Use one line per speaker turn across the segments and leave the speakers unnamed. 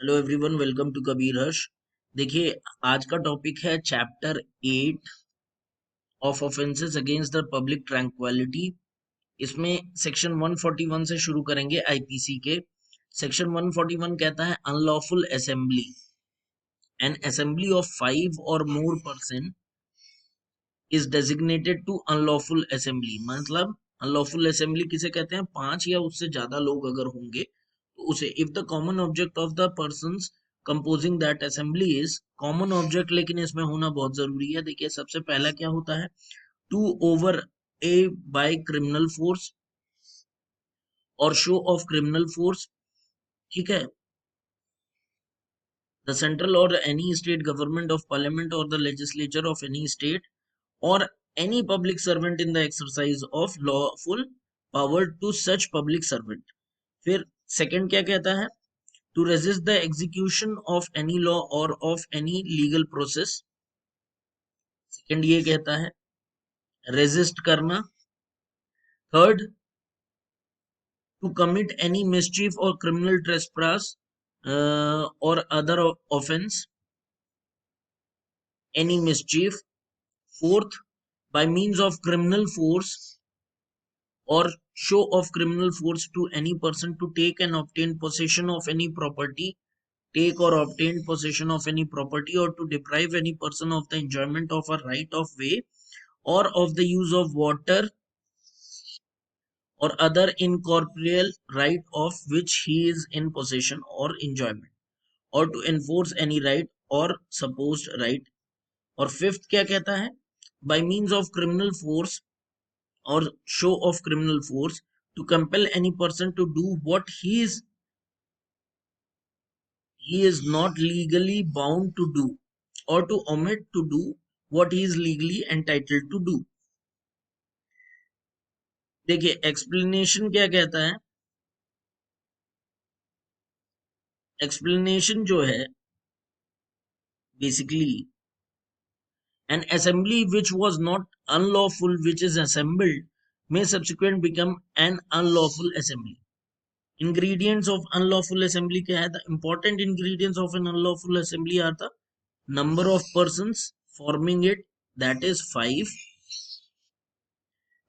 Hello everyone, welcome to Kabir Harsh. देखिए, आज का टॉपिक है chapter 8 of offences against the public tranquility. इसमें सेक्शन 141 से शुरू करेंगे आईपीसी के। सेक्शन 141 कहता है unlawful assembly. An assembly of 5 और more person is designated to unlawful assembly. मतलब अनलॉफुल असेंबली किसे कहते हैं? 5 या उससे ज्यादा लोग अगर होंगे तो उसे, if the common object of the persons composing that assembly is, common object लेकिन इसमें होना बहुत जरूरी है। देखिए, सबसे पहला क्या होता है? To overawe by criminal force और शो ऑफ क्रिमिनल फोर्स। ठीक है। द सेंट्रल और any state government of parliament और the legislature of any state or any public servant in the exercise of lawful power to such public servant। फिर second क्या कहता है? to resist the execution of any law or of any legal process। Second ये कहता है resist करना। Third, to commit any mischief or criminal trespass or other offense, any mischief। fourth, by means of criminal force or show of criminal force to any person to take and obtain possession of any property, take or obtain possession of any property, or to deprive any person of the enjoyment of a right of way or of the use of water or other incorporeal right of which he is in possession or enjoyment, or to enforce any right or supposed right। और fifth क्या कहता है? by means of criminal force or show of criminal force to compel any person to do what he is not legally bound to do, or to omit to do what he is legally entitled to do। देखिए, explanation क्या कहता है? Explanation जो है, basically an assembly which was not unlawful which is assembled may subsequent become an unlawful assembly। Ingredients of unlawful assembly क्या है? The important ingredients of an unlawful assembly are the number of persons forming it, that is 5,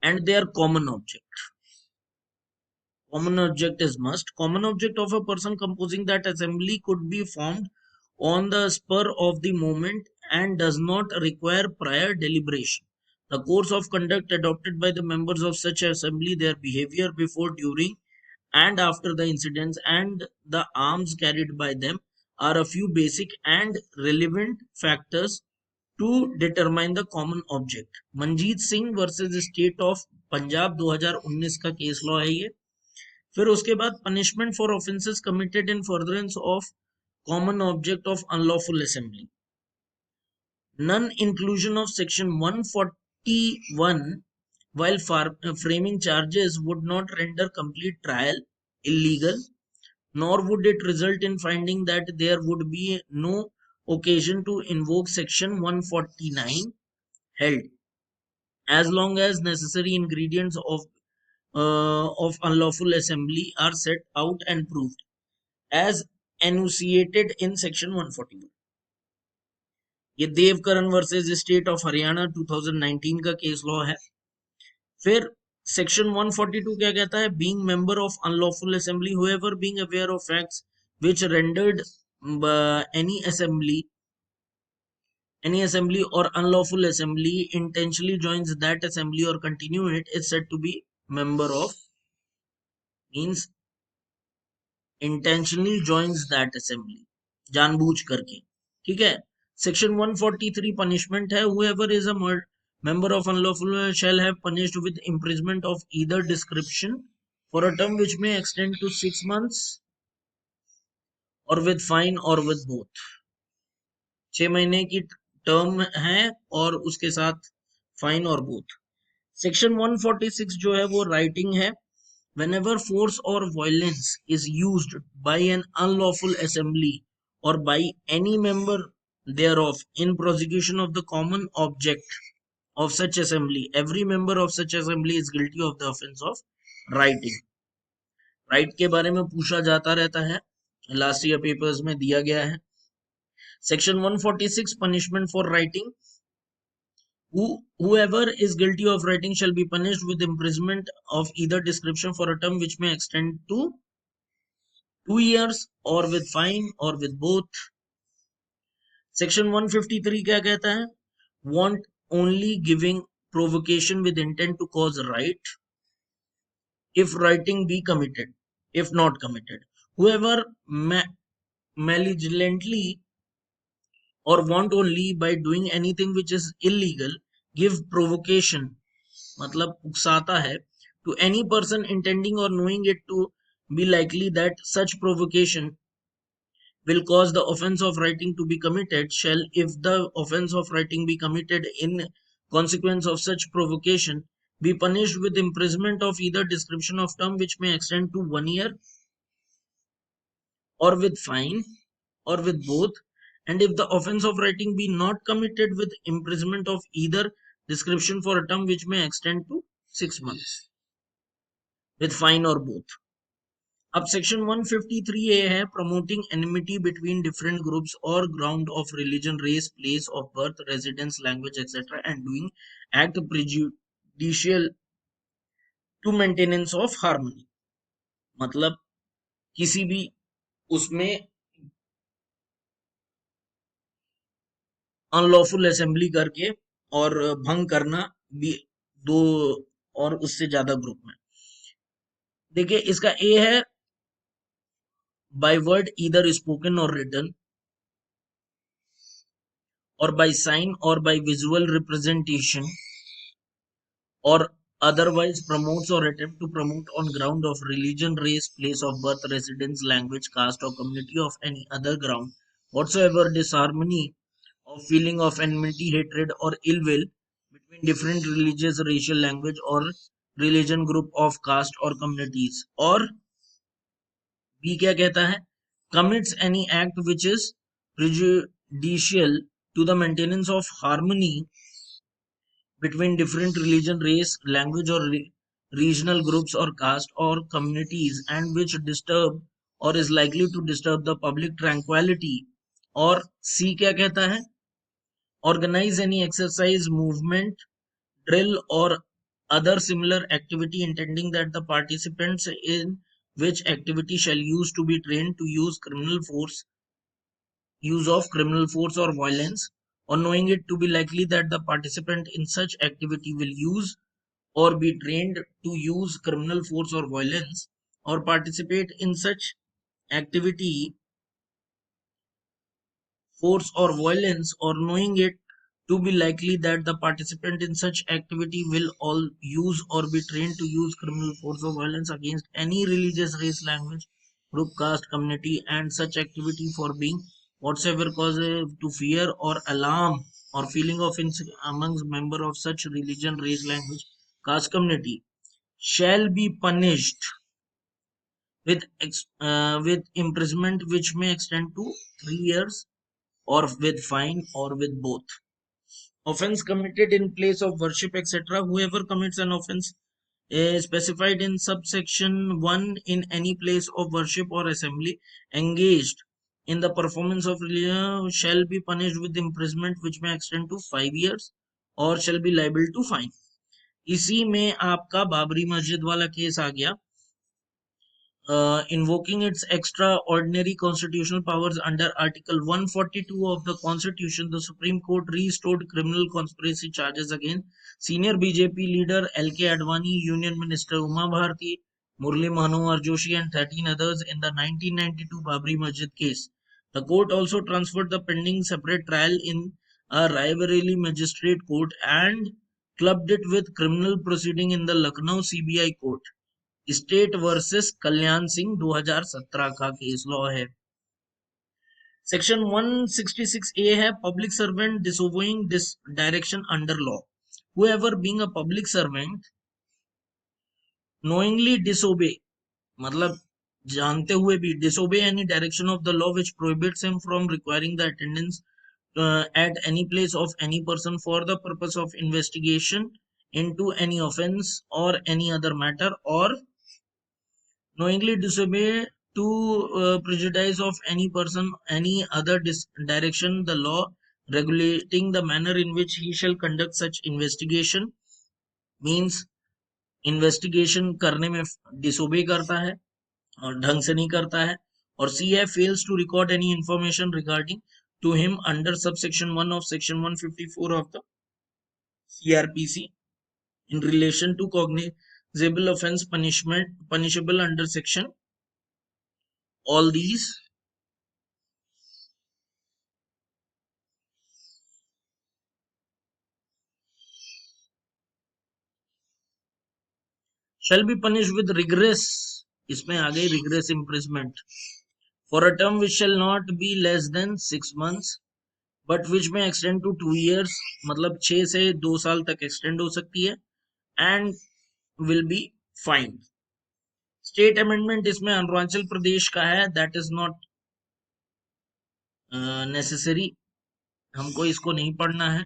and their common object। Common object is must. Common object of a person composing that assembly could be formed on the spur of the moment and does not require prior deliberation. The course of conduct adopted by the members of such assembly, their behavior before, during, and after the incidents, and the arms carried by them are a few basic and relevant factors to determine the common object। Manjeet Singh versus State of Punjab 2019 का case law है ये। फिर उसके बाद punishment for offences committed in furtherance of common object of unlawful assembly. Non inclusion of section 141 while framing charges would not render complete trial illegal, nor would it result in finding that there would be no occasion to invoke section 149 held, as long as necessary ingredients of unlawful assembly are set out and proved as enunciated in section 141। ये Devkaran versus State of Haryana 2019 का case law है। फिर section 142 क्या कहता है? Being member of unlawful assembly, whoever being aware of facts which rendered any assembly or unlawful assembly intentionally joins that assembly or continue it is said to be member of, means intentionally joins that assembly, जानबूझ करके। ठीक है। Section 143 punishment है। whoever is a member of unlawful shall have punished with imprisonment of either description for a term which may extend to 6 months or with fine or with both। 6 महीने की term है और उसके साथ fine और both. Section 146 जो है वो राइटिंग है। whenever force or violence is used by an unlawful assembly or by any member thereof in prosecution of the common object of such assembly, every member of such assembly is guilty of the offense of writing। Right के बारे में पूछा जाता रहता है last year papers में दिया गया है। Section 146 punishment for writing, whoever is guilty of writing shall be punished with imprisonment of either description for a term which may extend to 2 years or with fine or with both. Section 153 क्या कहता है? Want only giving provocation with intent to cause right if writing be committed, if not committed. Whoever malignantly or want only by doing anything which is illegal give provocation मतलब उकसाता है to any person intending or knowing it to be likely that such provocation will cause the offense of writing to be committed shall, if the offense of writing be committed in consequence of such provocation, be punished with imprisonment of either description of term which may extend to 1 year or with fine or with both, and if the offense of writing be not committed with imprisonment of either description for a term which may extend to 6 months with fine or both. अब section 153A है promoting enmity between different groups और ground of religion, race, place of birth, residence, language etcetera and doing act prejudicial to maintenance of harmony. मतलब किसी भी उसमें unlawful assembly करके और भंग करना भी दो और उससे ज्यादा ग्रुप में। देखिए इसका ए है बाय वर्ड ईदर स्पोकन और written or by sign or by visual representation or otherwise promotes or attempt to promote on ground of religion, race, place of birth, residence, language, caste or community of any other ground whatsoever disharmony of feeling of enmity, hatred or ill will between different religious, racial, language or religion group of caste or communities, or B क्या कहता है? Commits any act which is prejudicial to the maintenance of harmony between different religion, race, language or regional groups or caste or communities and which disturb or is likely to disturb the public tranquility, और C क्या कहता है? Organize any exercise, movement, drill or other similar activity intending that the participants in which activity shall use to be trained to use of criminal force or violence, or knowing it to be likely that the participant in such activity will use or be trained to use criminal force or violence, or participate in such activity, force or violence, or knowing it to be likely that the participant in such activity will all use or be trained to use criminal force or violence against any religious, race, language, group, caste, community, and such activity for being whatsoever cause to fear or alarm or feeling of amongst member of such religion, race, language, caste, community shall be punished with imprisonment which may extend to 3 years or with fine or with both. Offense committed in place of worship etc. Whoever commits an offense specified in subsection 1 in any place of worship or assembly engaged in the performance of religion shall be punished with imprisonment which may extend to 5 years or shall be liable to fine. इसी में आपका बाबरी मस्जिद वाला case आ गया. Invoking its extraordinary constitutional powers under Article 142 of the Constitution, the Supreme Court restored criminal conspiracy charges against senior BJP leader L.K. Advani, Union Minister Uma Bharti, Murli Manohar Joshi, and 13 others in the 1992 Babri Masjid case. The court also transferred the pending separate trial in a Raebareli Magistrate Court and clubbed it with criminal proceeding in the Lucknow CBI Court. State versus Kalyan Singh 2017 का case law है. Section 166A है public servant disobeying this direction under law. Whoever being a public servant knowingly disobey मतलब जानते हुए भी disobey any direction of the law which prohibits him from requiring the attendance at any place of any person for the purpose of investigation into any offense or any other matter, or knowingly disobey to prejudice of any person, any other direction, the law regulating the manner in which he shall conduct such investigation means investigation करने में disobey करता है और ढंग से नहीं करता है, और CI fails to record any information regarding to him under subsection 1 of section 154 of the CRPC in relation to cognizable offense punishable under section. All these shall be punished with rigorous, इसमें आ गई rigorous imprisonment for a term which shall not be less than 6 months but which may extend to 2 years, मतलब 6 से 2 साल तक extend हो सकती है, and will be fined. State amendment इसमें अरुणाचल प्रदेश का है, that is not necessary, हमको इसको नहीं पढ़ना है.